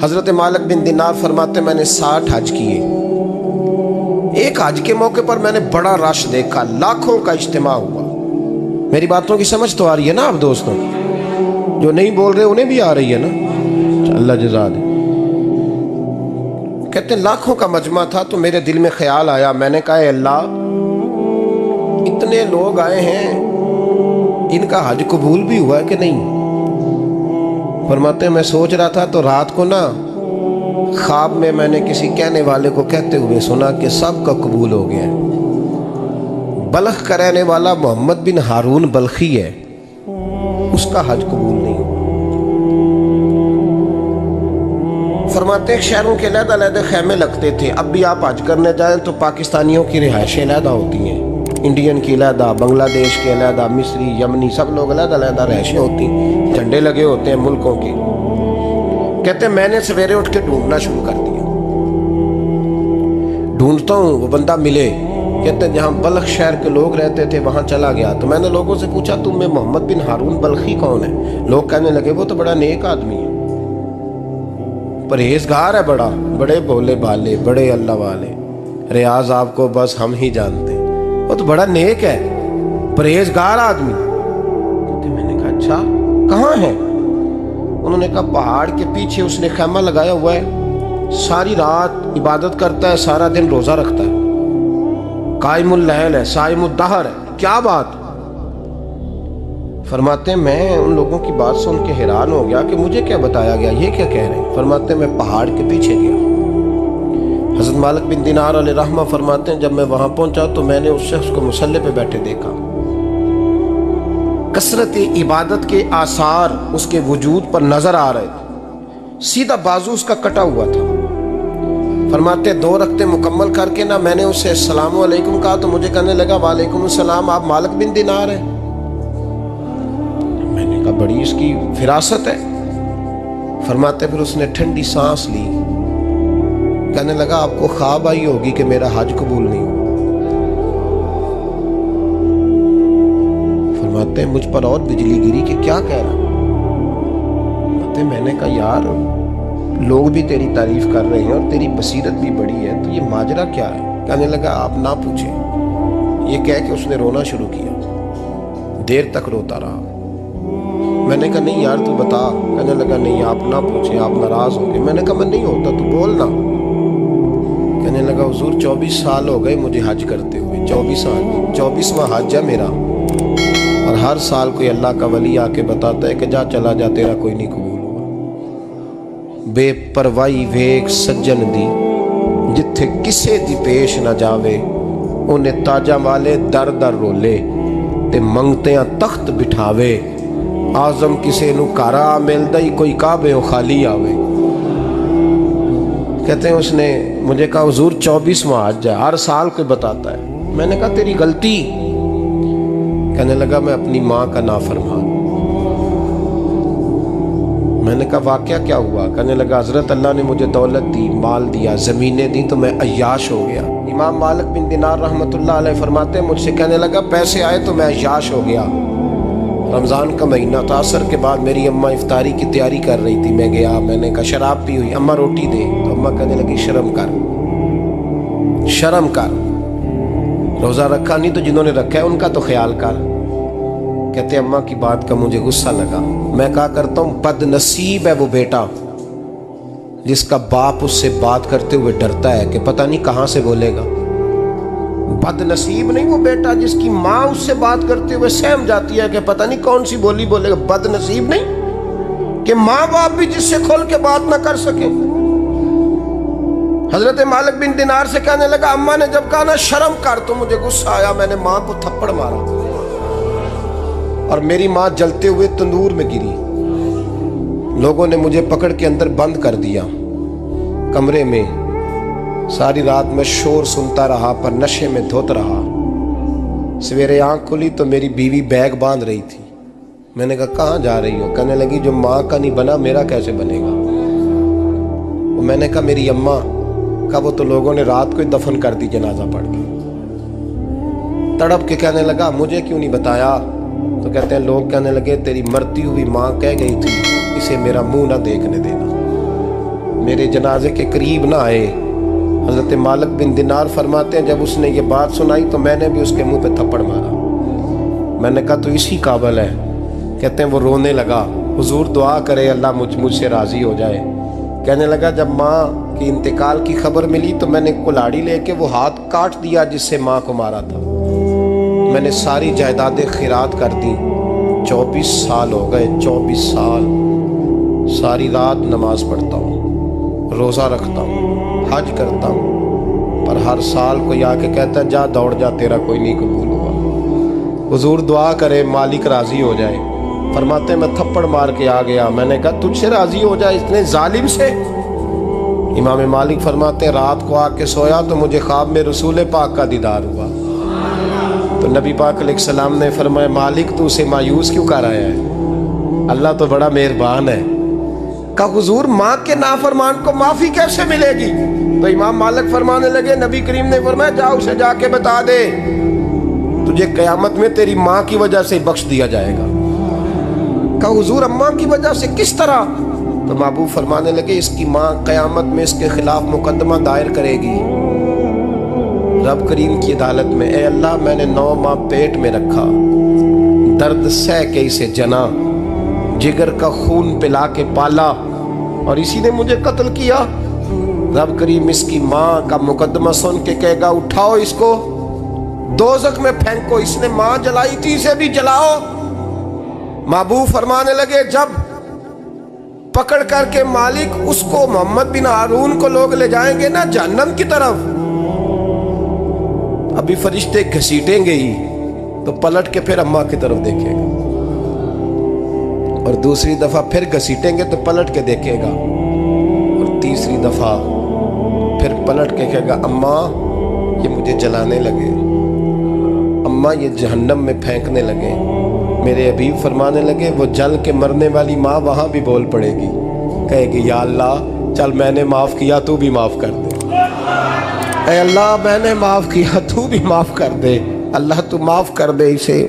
حضرت مالک بن دینار فرماتے میں نے 60 حج کیے. ایک حج کے موقع پر میں نے بڑا رش دیکھا، لاکھوں کا اجتماع ہوا. میری باتوں کی سمجھ تو آ رہی ہے نا آپ دوستوں؟ جو نہیں بول رہے انہیں بھی آ رہی ہے نا؟ اللہ جزا دے. کہتے ہیں لاکھوں کا مجمع تھا تو میرے دل میں خیال آیا. میں نے کہا اے اللہ، اتنے لوگ آئے ہیں، ان کا حج قبول بھی ہوا ہے کہ نہیں؟ فرماتے ہیں میں سوچ رہا تھا تو رات کو نا خواب میں میں نے کسی کہنے والے کو کہتے ہوئے سنا کہ سب کا قبول ہو گیا ہے. بلخ کا رہنے والا محمد بن ہارون بلخی ہے، اس کا حج قبول نہیں. فرماتے ہیں شہروں کے علیحدہ علیحدہ خیمے لگتے تھے. اب بھی آپ حج کرنے جائیں تو پاکستانیوں کی رہائشیں علیحدہ ہوتی ہیں، انڈین کی علیحدہ، بنگلہ دیش کے علیحدہ، مصری، یمنی، سب لوگ علیحدہ علیحدہ رہائشیں ہوتی ہیں، جھنڈے لگے ہوتے ہیں ملکوں کے. کہتے ہیں میں نے سویرے اٹھ کے ڈھونڈنا شروع کر دیا. ڈھونڈتا ہوں وہ بندہ ملے. کہتے ہیں جہاں بلخ شہر کے لوگ رہتے تھے وہاں چلا گیا. تو میں نے لوگوں سے پوچھا تم میں محمد بن ہارون بلخی کون ہے؟ لوگ کہنے لگے وہ تو بڑا نیک آدمی ہے، پرہیزگار ہے، بڑے بولے بھالے، بڑے اللہ والے. ریاض آپ کو بس ہم ہی جانتے ہیں، وہ تو بڑا نیک ہے، پرہیزگار آدمی. میں نے کہا اچھا کہاں ہے؟ انہوں نے کہا پہاڑ کے پیچھے اس نے خیمہ لگایا ہوا ہے، ساری رات عبادت کرتا ہے، سارا دن روزہ رکھتا ہے، قائم اللیل ہے، صائم الدہر ہے. کیا بات؟ فرماتے ہیں میں ان لوگوں کی بات سن کے حیران ہو گیا کہ مجھے کیا بتایا گیا، یہ کیا کہہ رہے ہیں. فرماتے ہیں میں پہاڑ کے پیچھے گیا. حضرت مالک بن دینار علیہ رحمہ فرماتے ہیں جب میں وہاں پہنچا تو میں نے اس شخص کو مصلی پہ بیٹھے دیکھا. کثرت عبادت کے آثار اس کے وجود پر نظر آ رہے تھے. سیدھا بازو اس کا کٹا ہوا تھا. فرماتے 2 رکعتیں مکمل کر کے نا میں نے اسے السلام علیکم کہا تو مجھے کہنے لگا وعلیکم السلام، آپ مالک بن دینار ہیں؟ میں نے کہا بڑی اس کی فراست ہے. فرماتے پھر اس نے ٹھنڈی سانس لی، کہنے لگا آپ کو خواب آئی ہوگی کہ میرا حج قبول نہیں ہوا. فرماتے ہیں مجھ پر اور بجلی گری کہ کیا کہہ رہا. فرماتے میں نے کہا یار لوگ بھی تیری تعریف کر رہے ہیں اور تیری بصیرت بھی بڑی ہے، تو یہ ماجرا کیا ہے؟ کہنے لگا آپ نہ پوچھیں. یہ کہہ کے اس نے رونا شروع کیا، دیر تک روتا رہا. میں نے کہا نہیں یار تو بتا. کہنے لگا نہیں آپ نہ پوچھیں، آپ ناراض ہوں گے. میں نے کہا میں نہیں ہوتا، تو بولنا. کہنے لگا حضور 24 سال ہو گئے مجھے حج کرتے ہوئے، 24 سال، 24واں حج ہے میرا، اور ہر سال کوئی اللہ کا ولی آ کے بتاتا ہے کہ جا چلا جا تیرا کوئی نہیں قبول ہوا. بے پروائی ویک سجن دی جتھے کسے دی پیش نہ جاوے، انہیں تاجاں والے در در رولے تے منگتیاں تخت بٹھاوے. آزم کسے نو کارا ملدا ہی کوئی کعبے و خالی آوے. کہتے ہیں اس نے مجھے کہا حضور 24واں حج ہے، ہر سال کوئی بتاتا ہے. میں نے کہا تیری غلطی. کہنے لگا میں اپنی ماں کا نافرمان. میں نے کہا واقعہ کیا ہوا؟ کہنے لگا حضرت اللہ نے مجھے دولت دی، مال دیا، زمینیں دی تو میں عیاش ہو گیا. امام مالک بن دینار رحمۃ اللہ علیہ فرماتے ہیں مجھ سے کہنے لگا پیسے آئے تو میں عیاش ہو گیا. رمضان کا مہینہ تھا، عصر کے بعد میری اماں افطاری کی تیاری کر رہی تھی. میں گیا، میں نے کہا شراب پی ہوئی، اماں روٹی دے. تو اماں کہنے لگی شرم کر، شرم کر، روزہ رکھا نہیں تو جنہوں نے رکھا ہے ان کا تو خیال کر. کہتے اماں کی بات کا مجھے غصہ لگا. میں کہا کرتا ہوں بد نصیب ہے وہ بیٹا جس کا باپ اس سے بات کرتے ہوئے ڈرتا ہے کہ پتہ نہیں کہاں سے بولے گا. بد نصیب نہیں وہ بیٹا جس کی ماں اس سے بات کرتے ہوئے سہم جاتی ہے کہ پتہ نہیں کون سی بولی بولے گا. بد نصیب نہیں کہ ماں باپ بھی جس سے کھول کے بات نہ کر سکے. حضرت مالک بن دینار سے کہنے لگا اماں نے جب کہا نا شرم کر تو مجھے غصہ آیا. میں نے ماں کو تھپڑ مارا اور میری ماں جلتے ہوئے تندور میں گری. لوگوں نے مجھے پکڑ کے اندر بند کر دیا کمرے میں. ساری رات میں شور سنتا رہا پر نشے میں دھوت رہا. سویرے آنکھ کھلی تو میری بیوی بیگ باندھ رہی تھی. میں نے کہا کہاں جا رہی ہو؟ کہنے لگی جو ماں کا نہیں بنا میرا کیسے بنے گا. میں نے کہا میری اماں کا وہ تو لوگوں نے رات کو ہی دفن کر دی جنازہ پڑھ کے. تڑپ کے کہنے لگا مجھے کیوں نہیں بتایا؟ تو کہتے ہیں لوگ کہنے لگے تیری مرتی ہوئی ماں کہہ گئی تھی اسے میرا منہ نہ دیکھنے دینا. میرے جنازے کے قریب نہ آئے۔ حضرت مالک بن دینار فرماتے ہیں جب اس نے یہ بات سنائی تو میں نے بھی اس کے منہ پہ تھپڑ مارا۔ میں نے کہا تو اسی قابل ہے۔ کہتے ہیں وہ رونے لگا، حضور دعا کرے اللہ مجھ سے راضی ہو جائے۔ کہنے لگا جب ماں کی انتقال کی خبر ملی تو میں نے کلاڑی لے کے وہ ہاتھ کاٹ دیا جس سے ماں کو مارا تھا۔ میں نے ساری جائیدادیں خیرات کر دیں۔ 24 سال ہو گئے، 24 سال ساری رات نماز پڑھتا ہوں، روزہ رکھتا ہوں، حج کرتا ہوں، پر ہر سال کوئی آ کے کہتا ہے جا دوڑ جا تیرا کوئی نہیں قبول ہوا۔ حضور دعا کرے مالک راضی ہو جائے۔ فرماتے ہیں میں تھپڑ مار کے آ گیا، میں نے کہا تجھ سے راضی ہو جائے اتنے ظالم سے؟ امام مالک فرماتے ہیں رات کو آ کے سویا تو مجھے خواب میں رسول پاک کا دیدار ہوا۔ تو نبی پاک علیہ السلام نے فرمایا مالک تو اسے مایوس کیوں کر آیا ہے؟ اللہ تو بڑا مہربان ہے۔ کہا حضور ماں کے نافرمان کو معافی کیسے ملے گی؟ تو امام مالک فرمانے لگے نبی کریم نے فرمایا جا اسے جا کے بتا دے تجھے قیامت میں تیری ماں کی وجہ سے بخش دیا جائے گا۔ کہا حضور اماں کی وجہ سے کس طرح؟ تو محبوب فرمانے لگے اس کی ماں قیامت میں اس کے خلاف مقدمہ دائر کرے گی رب کریم کی عدالت میں، اے اللہ میں نے 9 ماہ پیٹ میں رکھا، درد سہ کے اسے جنا، جگر کا خون پلا کے پالا اور اسی نے مجھے قتل کیا۔ رب کریم اس کی ماں کا مقدمہ سن کے کہے گا اٹھاؤ اس کو دوزخ میں پھینکو، اس نے ماں جلائی تھی اسے بھی جلاؤ۔ محبوب فرمانے لگے جب پکڑ کر کے مالک اس کو محمد بن ہارون کو لوگ لے جائیں گے نا جہنم کی طرف، ابھی فرشتے گھسیٹیں گے ہی تو پلٹ کے پھر اماں کی طرف دیکھے گا اور دوسری دفعہ پھر گھسیٹیں گے تو پلٹ کے دیکھے گا اور تیسری دفعہ پھر پلٹ کے کہے گا اماں یہ مجھے جلانے لگے، اماں یہ جہنم میں پھینکنے لگے۔ میرے حبیب فرمانے لگے وہ جل کے مرنے والی ماں وہاں بھی بول پڑے گی، کہے گی یا اللہ چل میں نے معاف کیا تو بھی معاف کر دے، اے اللہ میں نے معاف کیا تو بھی معاف کر دے، اللہ تو معاف کر دے اسے۔